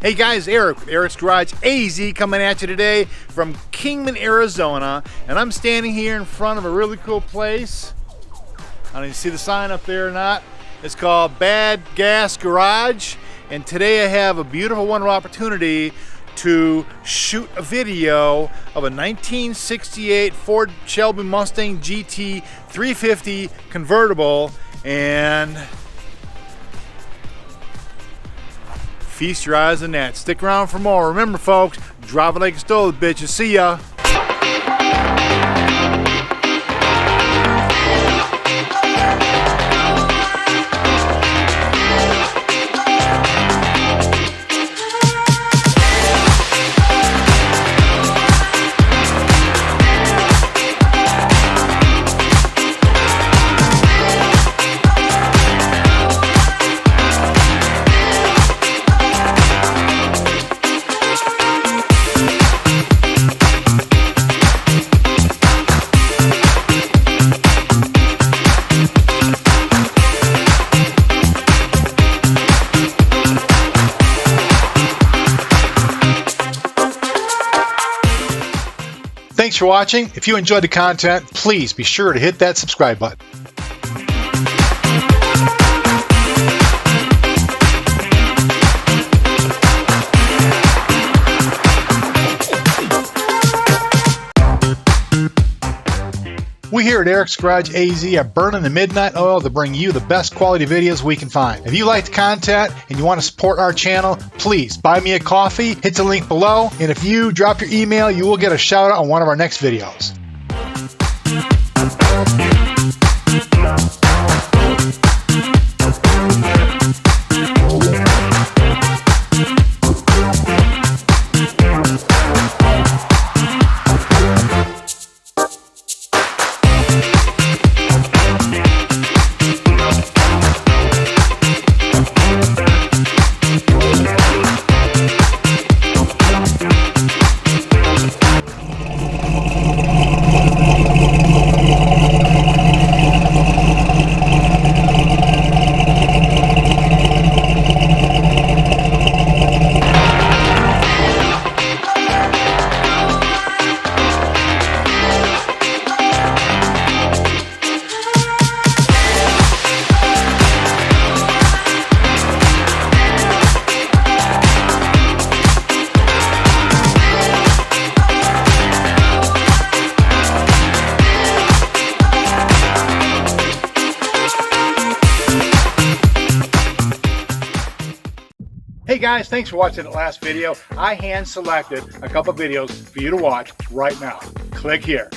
Hey guys, Eric with Eric's Garage AZ coming at you today from Kingman, Arizona, and I'm standing here in front of a really cool place. I don't know if you see the sign up there or not. It's called Bad Gas Garage, and today I have a beautiful, wonderful opportunity to shoot a video of a 1968 Ford Shelby Mustang GT350 convertible, and feast your eyes on that. Stick around for more. Remember folks, drive it like you stole it, bitches. See ya. Thanks for watching. If you enjoyed the content, please be sure to hit that subscribe button. We here at Eric's Garage AZ are burning the midnight oil to bring you the best quality videos we can find. If you like the content and you want to support our channel, please buy me a coffee, hit the link below, and if you drop your email, you will get a shout out on one of our next videos. Hey guys, thanks for watching the last video. I hand selected a couple videos for you to watch right now. Click here.